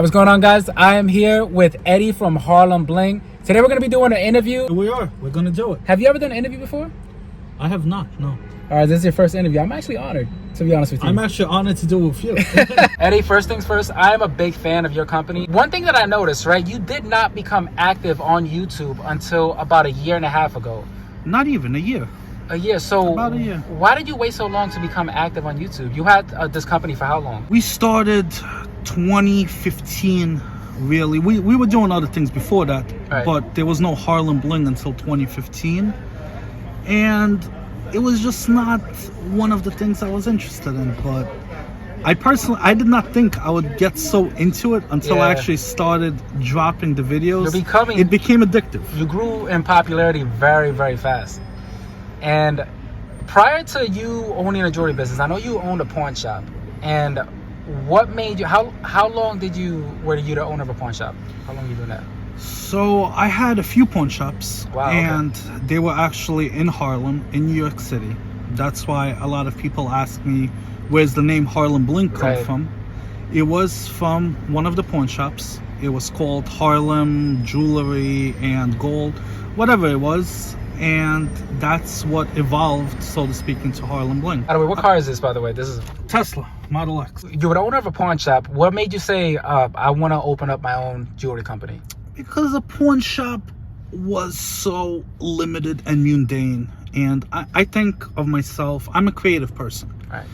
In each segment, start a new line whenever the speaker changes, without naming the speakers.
What's going on, guys? I am here with Eddie from Harlem Bling. Today we're going to be doing an interview.
We are. We're going to do it.
Have you ever done an interview before?
I have not, no.
All right, this is your first interview. I'm actually honored, to be honest with you.
I'm actually honored to do it with you.
Eddie, first things first, I am a big fan of your company. One thing that I noticed, right, you did not become active on YouTube until about 1.5 years ago.
Not even a year.
A year. So
about a year.
Why did you wait so long to become active on YouTube? You had this company for how long?
We started 2015, really. We were doing other things before that,
right.
But there was no Harlem Bling until 2015. And it was just not one of the things I was interested in. But I did not think I would get so into it until I actually started dropping the videos. It became addictive.
You grew in popularity very, very fast. And prior to you owning a jewelry business, I know you owned a pawn shop. And what made you, how long were you the owner of a pawn shop? How long were you doing that?
So I had a few pawn shops.
Wow,
and they were actually in Harlem, in New York City. That's why a lot of people ask me, where's the name Harlem Bling come from? It was from one of the pawn shops. It was called Harlem Jewelry and Gold, whatever it was. And that's what evolved, so to speak, into Harlem Bling.
By the way, what car is this, by the way? This is
Tesla Model X.
You were the owner of a pawn shop. What made you say, I want to open up my own jewelry company?
Because a pawn shop was so limited and mundane. And I think of myself, I'm a creative person.
Right.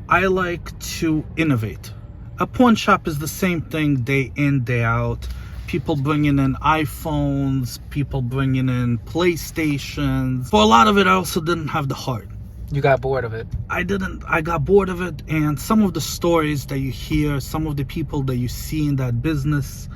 I like to innovate. A pawn shop is the same thing day in, day out. People bringing in iPhones, people bringing in PlayStations. For a lot of it, I also didn't have the heart.
You got bored of it?
I didn't. I got bored of it. And some of the stories that you hear, some of the people that you see in that business,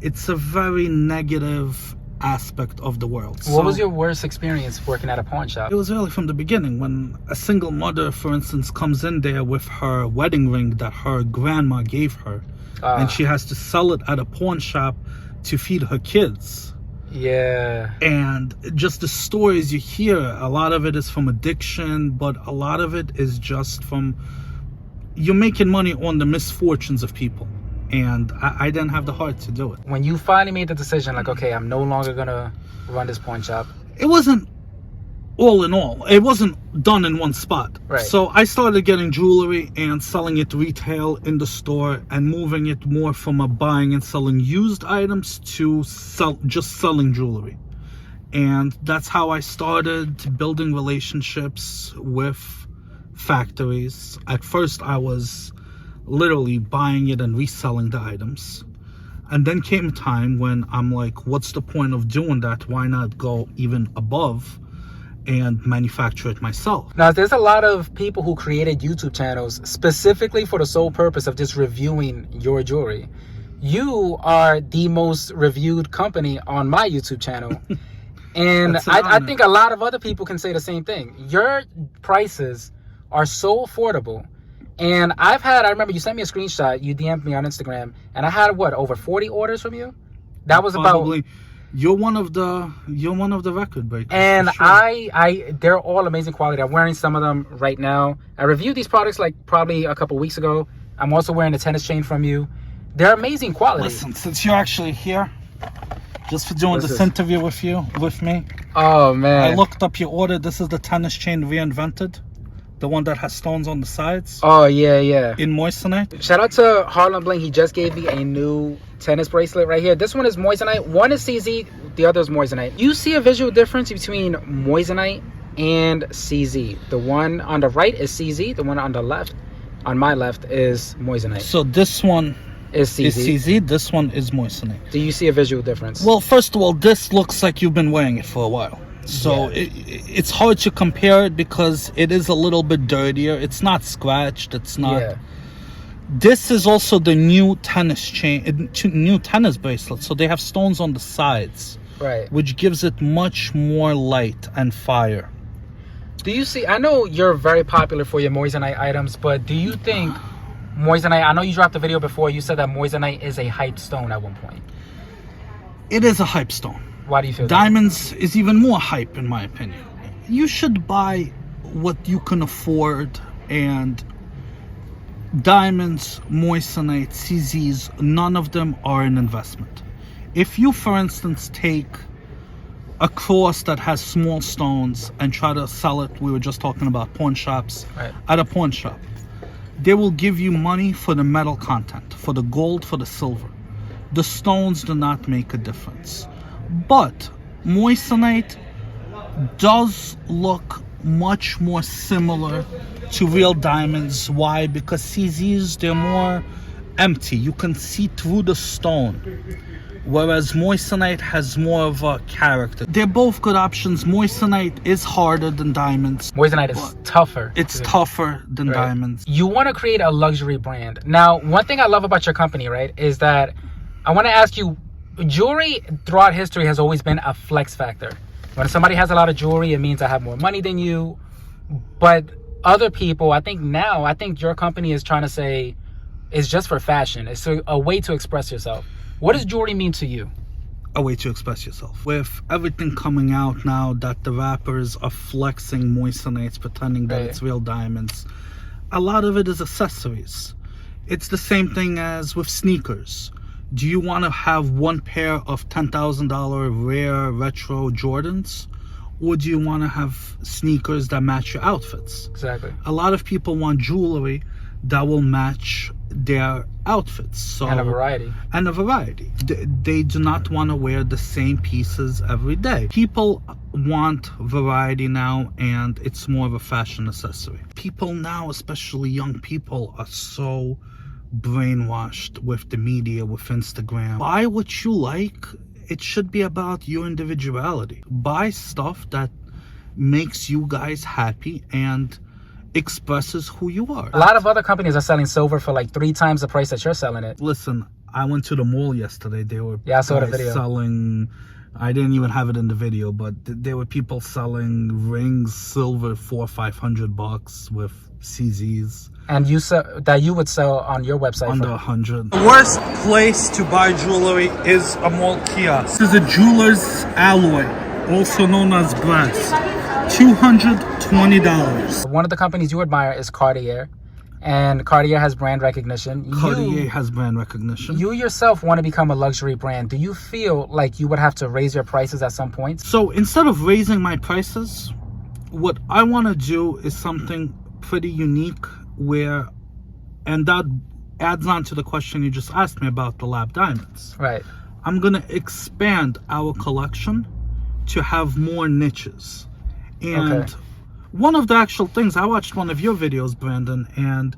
it's a very negative aspect of the world.
What was your worst experience working at a pawn shop?
It was really from the beginning, when a single mother, for instance, comes in there with her wedding ring that her grandma gave her, and she has to sell it at a pawn shop to feed her kids.
Yeah.
And just the stories you hear, a lot of it is from addiction, but a lot of it is just from you're making money on the misfortunes of people. And I didn't have the heart to do it.
When you finally made the decision, like, okay, I'm no longer gonna run this pawn shop.
It wasn't all in all. It wasn't done in one spot.
Right.
So I started getting jewelry and selling it retail in the store and moving it more from a buying and selling used items to just selling jewelry. And that's how I started building relationships with factories. At first, I was literally buying it and reselling the items. And then came a time when I'm like, what's the point of doing that? Why not go even above and manufacture it myself?
Now, there's a lot of people who created YouTube channels specifically for the sole purpose of just reviewing your jewelry. You are the most reviewed company on my YouTube channel. And I think a lot of other people can say the same thing. Your prices are so affordable. And I remember you sent me a screenshot, you DM'd me on Instagram, and I had, over 40 orders from you? That was
probably about... You're one of the record breakers.
And
sure.
They're all amazing quality. I'm wearing some of them right now. I reviewed these products like probably a couple weeks ago. I'm also wearing a tennis chain from you. They're amazing quality.
Listen, since you're actually here, just for doing this interview with me.
Oh, man.
I looked up your order. This is the tennis chain reinvented. The one that has stones on the sides.
Oh, yeah.
In moissanite.
Shout out to Harlem Bling. He just gave me a new tennis bracelet right here. This one is moissanite. One is CZ. The other is moissanite. You see a visual difference between moissanite and CZ. The one on the right is CZ. The one on the left, on my left, is moissanite.
So this one
is CZ.
This one is moissanite.
Do you see a visual difference?
Well, first of all, this looks like you've been wearing it for a while. So it's hard to compare it because it is a little bit dirtier. It's not scratched. It's not. Yeah. This is also the new tennis chain, new tennis bracelet. So they have stones on the sides,
right?
Which gives it much more light and fire.
Do you see? I know you're very popular for your moissanite items, but do you think moissanite? I know you dropped a video before. You said that moissanite is a hype stone at one point.
It is a hype stone.
Why do you feel
diamonds is even more hype, in my opinion? You should buy what you can afford and Diamonds, moissanite, CZs, none of them are an investment. If you, for instance, take a cross that has small stones and try to sell it, we were just talking about pawn shops,
Right.
at a pawn shop, they will give you money for the metal content, for the gold, for the silver. The stones do not make a difference. But moissanite does look much more similar to real diamonds. Why? Because CZs, they're more empty. You can see through the stone. Whereas moissanite has more of a character. They're both good options. Moissanite is harder than diamonds.
Moissanite is tougher.
It's tougher than diamonds.
You want to create a luxury brand. Now, one thing I love about your company, right, is that I want to ask you, jewelry throughout history has always been a flex factor. When somebody has a lot of jewelry, it means I have more money than you. But other people, I think your company is trying to say it's just for fashion. It's a way to express yourself. What does jewelry mean to you?
A way to express yourself. With everything coming out now that the rappers are flexing moissanites, pretending that it's real diamonds, a lot of it is accessories. It's the same thing as with sneakers. Do you want to have one pair of $10,000 rare retro Jordans? Or do you want to have sneakers that match your outfits?
Exactly.
A lot of people want jewelry that will match their outfits. So,
and a variety.
They do not want to wear the same pieces every day. People want variety now, and it's more of a fashion accessory. People now, especially young people, are so brainwashed with the media, with Instagram. Buy what you like. It should be about your individuality. Buy stuff that makes you guys happy and expresses who you are.
A lot of other companies are selling silver for like 3 times the price that you're selling it.
Listen, I went to the mall yesterday. They were
I saw the video.
selling, I didn't even have it in the video, but there were people selling rings, silver, $400-500 with CZs.
And you would sell on your website
Under
for
$100. The worst place to buy jewelry is a mall kiosk. This is a jeweler's alloy, also known as brass. $220.
One of the companies you admire is Cartier, and Cartier has brand recognition.
Cartier has brand recognition.
You yourself want to become a luxury brand. Do you feel like you would have to raise your prices at some point?
So instead of raising my prices, what I want to do is something pretty unique and that adds on to the question you just asked me about the lab diamonds.
Right.
I'm going to expand our collection to have more niches. And one of the actual things, I watched one of your videos, Brandon, and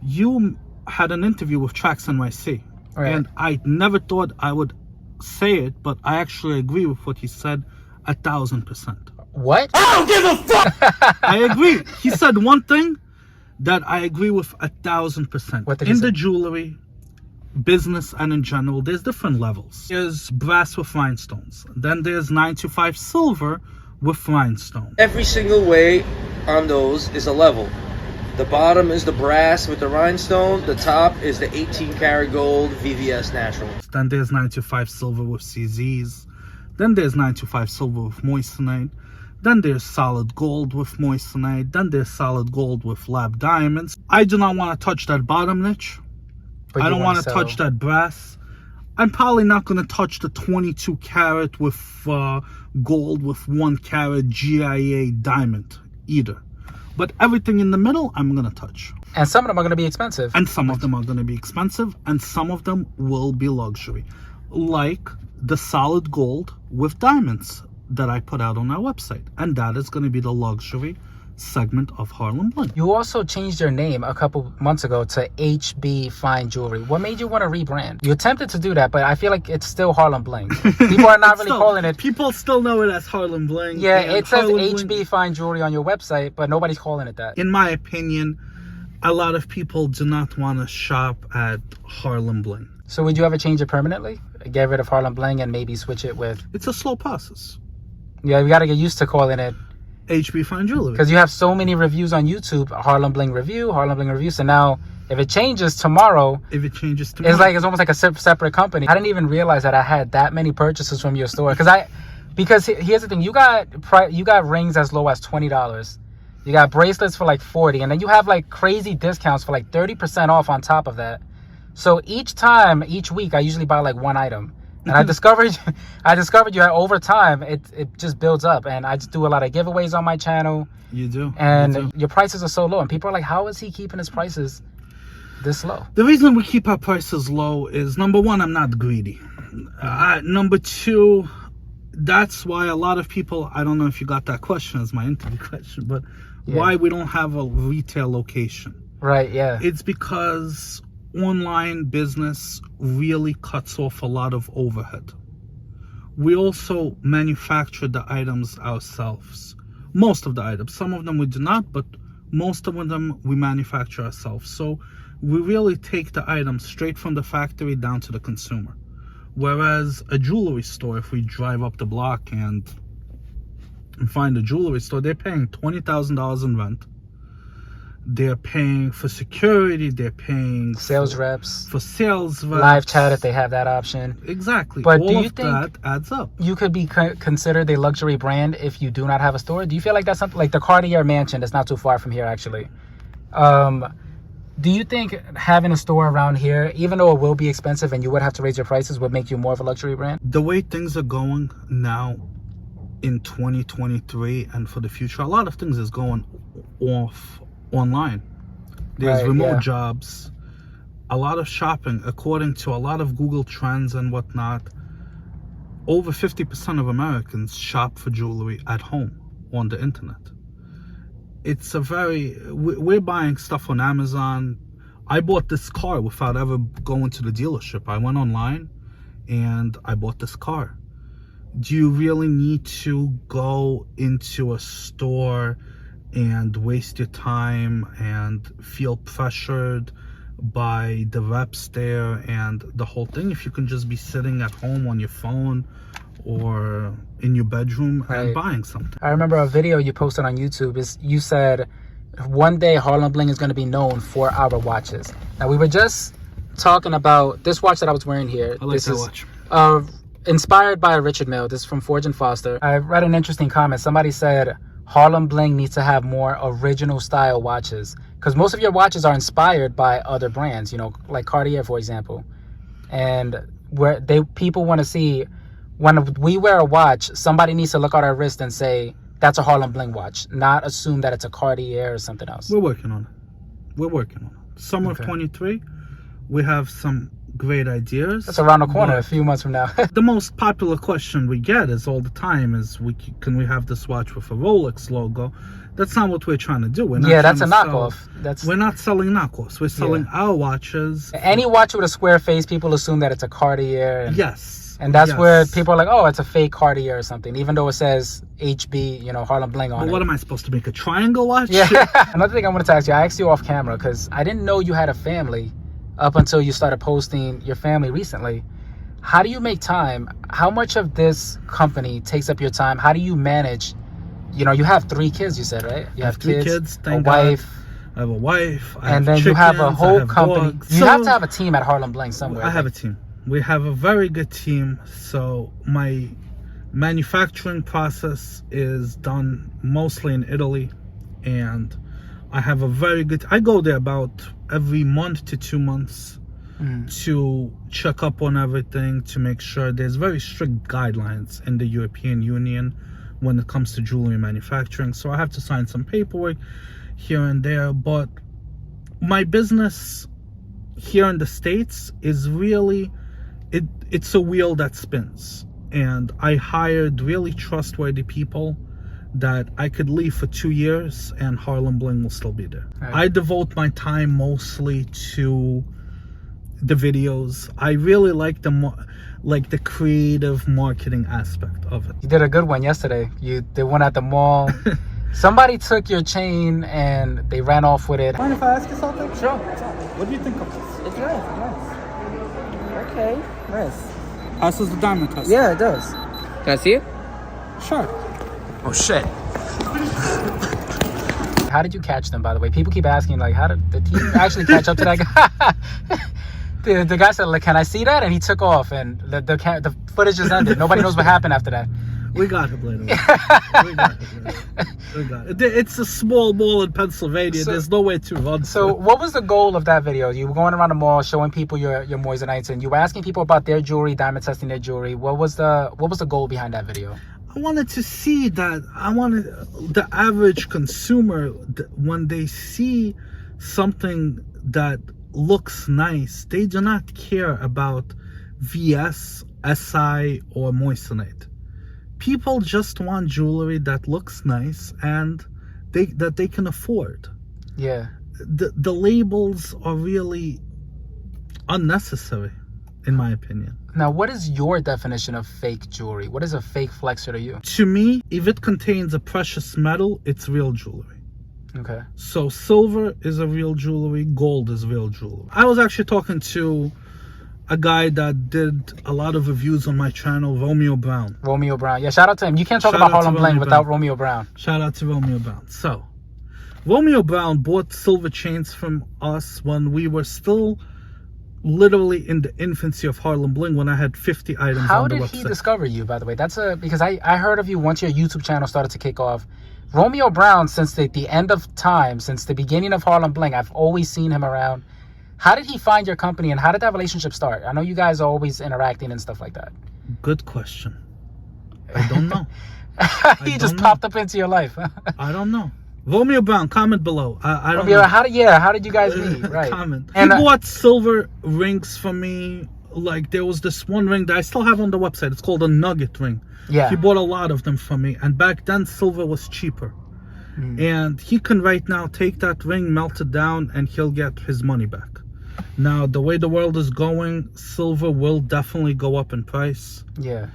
you had an interview with Trax NYC.
Right.
And I never thought I would say it, but I actually agree with what he said 1,000%.
What?
I don't give a fuck! I agree. He said one thing that I agree with 1,000%.
What did he say?
In the jewelry business and in general, there's different levels. There's brass with rhinestones. Then there's 925 silver with rhinestone.
Every single way on those is a level. The bottom is the brass with the rhinestone. The top is the 18 karat gold VVS natural.
Then there's 925 silver with CZs. Then there's 925 silver with moissanite. Then there's solid gold with moissanite. Then there's solid gold with lab diamonds. I do not want to touch that bottom niche.
But
I don't want to touch that brass. I'm probably not going to touch the 22 karat with gold with 1 karat GIA diamond either. But everything in the middle, I'm going to touch.
And some of them are going to be expensive.
And some of them are going to be expensive. And some of them will be luxury. Like the solid gold with diamonds that I put out on our website. And that is going to be the luxury segment of Harlem Bling.
You also changed your name a couple months ago to HB Fine Jewelry. What made you want to rebrand? You attempted to do that, but I feel like it's still Harlem Bling. People are not really calling it.
People still know it as Harlem Bling.
Yeah, it says
Harlem
HB
Bling,
Fine Jewelry on your website, but nobody's calling it that.
in my opinion, a lot of people do not want to shop at Harlem Bling.
So would you ever change it permanently? Get rid of Harlem Bling and maybe switch it with...
It's a slow process.
Yeah, we got to get used to calling it...
HB Fine Jewelry.
Because you have so many reviews on YouTube, Harlem Bling Review, Harlem Bling Review. So now, if it changes tomorrow,
it's
almost like a separate company. I didn't even realize that I had that many purchases from your store. Because here's the thing, you got rings as low as $20. You got bracelets for like 40, and then you have like crazy discounts for like 30% off on top of that. So each week, I usually buy like one item. And I discovered you over time, it just builds up. And I just do a lot of giveaways on my channel.
You do.
And your prices are so low. And people are like, how is he keeping his prices this low?
The reason we keep our prices low is, number one, I'm not greedy. Number two, that's why a lot of people, I don't know if you got that question as my interview question, but why we don't have a retail location.
Right, yeah.
It's because online business really cuts off a lot of overhead. We also manufacture the items ourselves. Most of the items. Some of them we do not, but most of them we manufacture ourselves. So we really take the items straight from the factory down to the consumer. Whereas a jewelry store, if we drive up the block and find a jewelry store, they're paying $20,000 in rent. They're paying for security. They're paying
sales reps.
For sales reps.
Live chat if they have that option.
Exactly.
But
all
do you
of
think
that adds up?
You could be considered a luxury brand if you do not have a store? Do you feel like that's something like the Cartier mansion that's not too far from here, actually? Do you think having a store around here, even though it will be expensive and you would have to raise your prices, would make you more of a luxury brand?
The way things are going now in 2023 and for the future, a lot of things is going off online. There's remote jobs, a lot of shopping. According to a lot of Google Trends and whatnot, over 50% of Americans shop for jewelry at home on the internet. It's a we're buying stuff on Amazon. I bought this car without ever going to the dealership. I went online and I bought this car. Do you really need to go into a store and waste your time and feel pressured by the reps there and the whole thing, if you can just be sitting at home on your phone or in your bedroom and buying something?
I remember a video you posted on YouTube. You said one day Harlem Bling is going to be known for our watches. Now, we were just talking about this watch that I was wearing here.
I like that watch.
Inspired by Richard Mille. This is from Forge and Foster. I read an interesting comment. Somebody said Harlem Bling needs to have more original style watches, because most of your watches are inspired by other brands, you know, like Cartier, for example. And where people want to see, when we wear a watch, somebody needs to look at our wrist and say, that's a Harlem Bling watch, not assume that it's a Cartier or something else.
We're working on it. Summer of 23, we have some great ideas.
That's around the corner, a few months from now.
The most popular question we get is all the time is, can we have this watch with a Rolex logo? That's not what we're trying to do. We're not
that's a knockoff.
We're not selling knockoffs. We're selling our watches.
Any watch with a square face, people assume that it's a Cartier. And,
yes.
And that's where people are like, oh, it's a fake Cartier or something, even though it says HB, you know, Harlem Bling on it.
What am I supposed to make, a triangle watch?
Yeah. Another thing I wanted to ask you, I asked you off camera because I didn't know you had a family up until you started posting your family recently. How do you make time? How much of this company takes up your time? How do you manage? You know, you have 3 kids, you said, right? You have
3 kids,
a wife.
I have a wife.
And then you have a whole company. You have to have a team at Harlem Bling somewhere.
I have a team. We have a very good team. So my manufacturing process is done mostly in Italy, and I have a very good, I go there about every month to 2 months to check up on everything, to make sure. There's very strict guidelines in the European Union when it comes to jewelry manufacturing. So I have to sign some paperwork here and there. But my business here in the States is really, it's a wheel that spins. And I hired really trustworthy people that I could leave for 2 years and Harlem Bling will still be there. Right. I devote my time mostly to the videos. I really like the creative marketing aspect of it.
You did a good one yesterday. You did one at the mall. Somebody took your chain and they ran off with it.
Mind if I ask you something?
Sure.
What do you think of this?
It's nice. Okay, nice.
Passes the diamond test.
Yeah, it does. Can I see it?
Sure.
Oh shit. How did you catch them, by the way? People keep asking, like, how did the team actually catch up to that guy? the guy said, like, can I see that? And he took off, and the footage just ended. Nobody knows what happened after that.
We got him later. We got it. It's a small mall in Pennsylvania. There's nowhere to run.
So what was the goal of that video? You were going around the mall showing people your moissanite, and you were asking people about their jewelry, diamond testing their jewelry. What was the goal behind that video?
I wanted to see that. I wanted the average consumer, when they see something that looks nice, they do not care about VS, SI, or moissanite. People just want jewelry that looks nice and that they can afford.
Yeah.
The labels are really unnecessary, in my opinion.
Now, what is your definition of fake jewelry? What is a fake flexer to you?
To me, if it contains a precious metal, it's real jewelry.
Okay.
So silver is a real jewelry, gold is real jewelry. I was actually talking to a guy that did a lot of reviews on my channel, Romeo Brown.
Romeo Brown. Yeah, shout out to him. You can't talk
Shout
about
out to
Harlem Bling
Romeo
without
Brown.
Romeo Brown.
Shout out to Romeo Brown. So, Romeo Brown bought silver chains from us when we were still literally in the infancy of Harlem Bling, when I had 50 items
How
on the
did
website.
he discover you, by the way? Because I heard of you once your YouTube channel started to kick off. Romeo Brown, since the end of time, since the beginning of Harlem Bling, I've always seen him around. How did he find your company, and how did that relationship start? I know you guys are always interacting and stuff like that.
Good question. I don't know.
He just popped up into your life.
I don't know. Romeo Brown, comment below. I don't
Romeo,
know.
how did you guys meet? Right.
Comment.
And
he bought silver rings for me. Like, there was this one ring that I still have on the website. It's called a nugget ring.
Yeah.
He bought a lot of them from me. And back then, silver was cheaper. And he can right now take that ring, melt it down, and he'll get his money back. Now, the way the world is going, silver will definitely go up in price.
Yeah.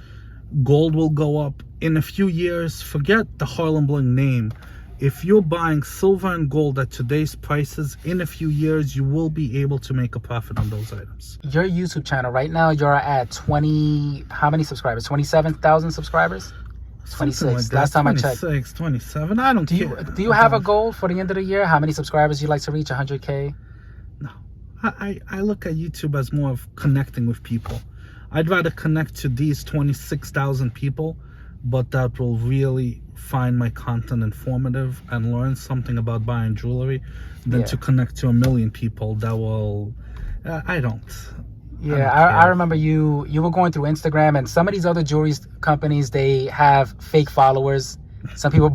Gold will go up. In a few years, forget the Harlem Bling name. If you're buying silver and gold at today's prices, in a few years, you will be able to make a profit on those items.
Your YouTube channel, right now, you're at 20, how many subscribers? 27,000 subscribers? 26.
Like that.
Last time I checked.
26, 27. I don't care.
Do you have a goal for the end of the year? How many subscribers you'd like to reach? 100K?
No. I look at YouTube as more of connecting with people. I'd rather connect to these 26,000 people, but that will really find my content informative and learn something about buying jewelry, than to connect to 1 million people that will... I don't
I remember you were going through Instagram, and some of these other jewelry companies, they have fake followers. Some people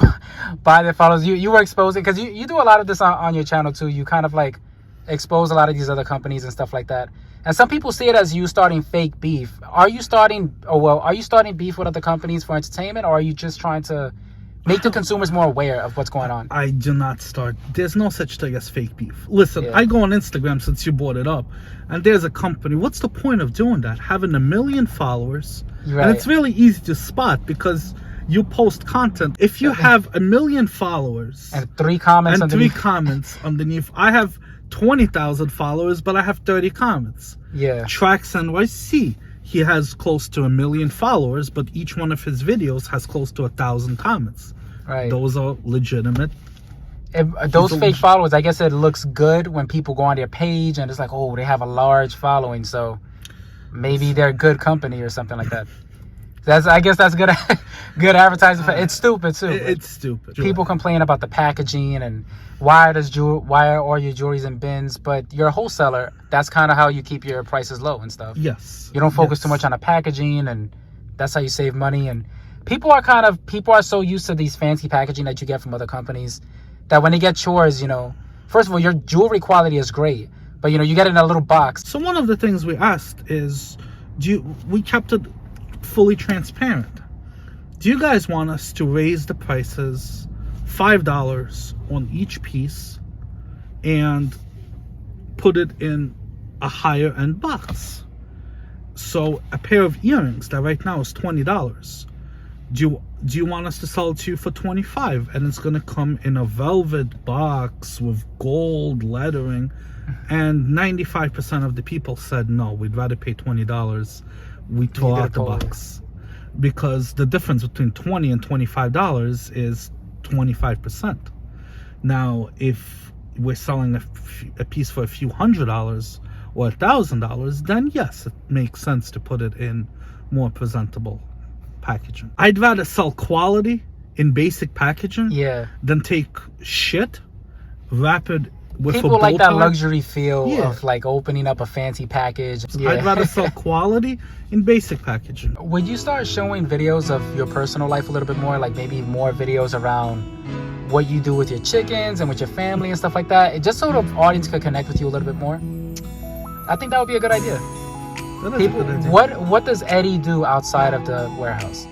buy their followers. You were exposing, because you do a lot of this on your channel too. You kind of like expose a lot of these other companies and stuff like that. And some people see it as you starting fake beef. Are you starting beef with other companies for entertainment, or are you just trying to make the consumers more aware of what's going on?
I do not start. There's no such thing as fake beef. Listen, I go on Instagram since you brought it up, and there's a company. What's the point of doing that? Having 1 million followers, and it's really easy to spot because you post content. If you have 1 million followers
and 3 comments
underneath, I have 20,000 followers, but I have 30 comments.
Yeah.
Tracks NYC. He has close to 1 million followers, but each one of his videos has close to 1,000 comments.
Right.
Those are legitimate.
Those fake followers, I guess it looks good when people go on their page and it's like, oh, they have a large following, so maybe they're good company or something like that. I guess that's good good advertising. It's stupid too.
It's stupid.
People complain about the packaging and why are your jewelries in bins, but you're a wholesaler. That's kind of how you keep your prices low and stuff.
Yes.
You don't focus too much on the packaging, and that's how you save money. And people are so used to these fancy packaging that you get from other companies that when they get yours, first of all, your jewelry quality is great, but you get it in a little box.
So one of the things we asked is, we kept it fully transparent. Do you guys want us to raise the prices $5 on each piece and put it in a higher end box? So a pair of earrings that right now is $20, do you want us to sell it to you for $25, and it's going to come in a velvet box with gold lettering? And 95% of the people said no, we'd rather pay $20. We throw out the box, because the difference between $20 and $25 is 25%. Now, if we're selling a piece for a few $100s or $1,000, then yes, it makes sense to put it in more presentable packaging. I'd rather sell quality in basic packaging
Yeah.
than take shit, wrap it with
People
a bow
like that
tie.
luxury feel
Yeah.
of like opening up a fancy package. Yeah.
I'd rather sell quality in basic packaging.
Would you start showing videos of your personal life a little bit more? Like maybe more videos around what you do with your chickens and with your family and stuff like that? Just so the audience could connect with you a little bit more? I think that would be a good idea.
That is
People,
a good idea.
what does Eddie do outside of the warehouse?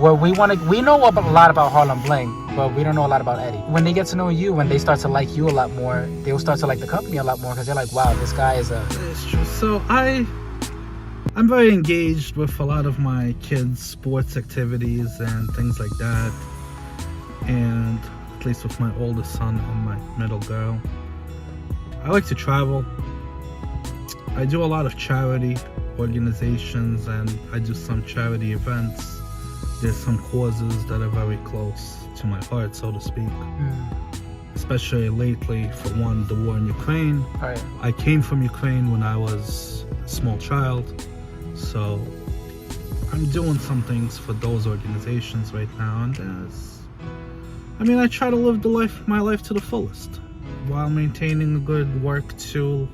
Well, we know a lot about Harlem Bling, but we don't know a lot about Eddie. When they get to know you, when they start to like you a lot more, they'll start to like the company a lot more because they're like, wow, this guy is a...
It's true. So I'm very engaged with a lot of my kids' sports activities and things like that. And at least with my oldest son and my middle girl. I like to travel. I do a lot of charity organizations and I do some charity events. There's some causes that are very close to my heart, so to speak. Especially lately, for one, the war in Ukraine.
Right.
I came from Ukraine when I was a small child, so I'm doing some things for those organizations right now. And I try to live my life to the fullest while maintaining a good work to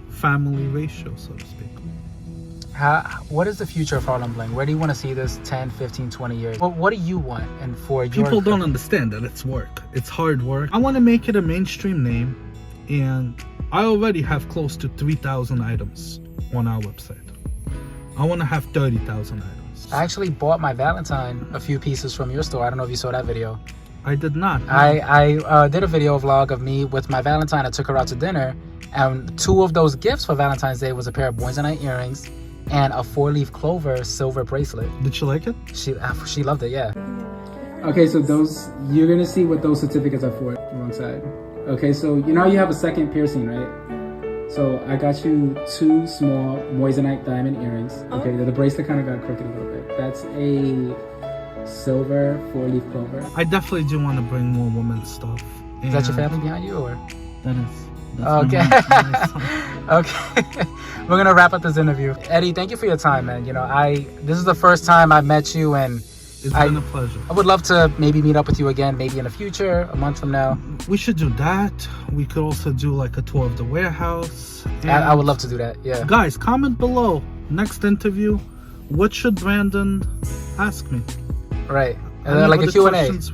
family ratio, so to speak.
What is the future of Harlem Bling? Where do you want to see this 10, 15, 20 years? What do you want? And for your
People don't understand that it's work. It's hard work. I want to make it a mainstream name, and I already have close to 3,000 items on our website. I want to have 30,000 items.
I actually bought my Valentine a few pieces from your store. I don't know if you saw that video.
I did not. No.
I did a video vlog of me with my Valentine. I took her out to dinner, and 2 of those gifts for Valentine's Day was a pair of Moissanite earrings and a 4-leaf clover silver bracelet.
Did she like it?
She loved it, yeah. Okay, so those, you're gonna see what those certificates are for. Wrong side. Okay, so you know you have a second piercing, right? So I got you 2 small Moissanite diamond earrings. Okay, the bracelet kind of got crooked a little bit. That's a silver 4-leaf clover.
I definitely do want to bring more women's stuff.
Is that your family behind you, or?
That is.
Okay. Okay. We're gonna wrap up this interview. Eddie, thank you for your time, man. This is the first time I met you, and
It's been a pleasure.
I would love to maybe meet up with you again, maybe in the future, a month from now.
We should do that. We could also do like a tour of the warehouse.
I would love to do that, yeah.
Guys, comment below. Next interview, what should Brandon ask me?
Right.
Any
Like a
other
Q&A.
questions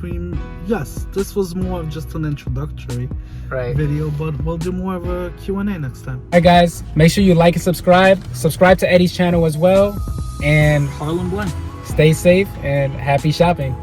yes, this was more of just an introductory video, but we'll do more of a Q&A next time.
Alright guys, make sure you like and subscribe. Subscribe to Eddie's channel as well. And
Harlem Bling.
stay safe and happy shopping.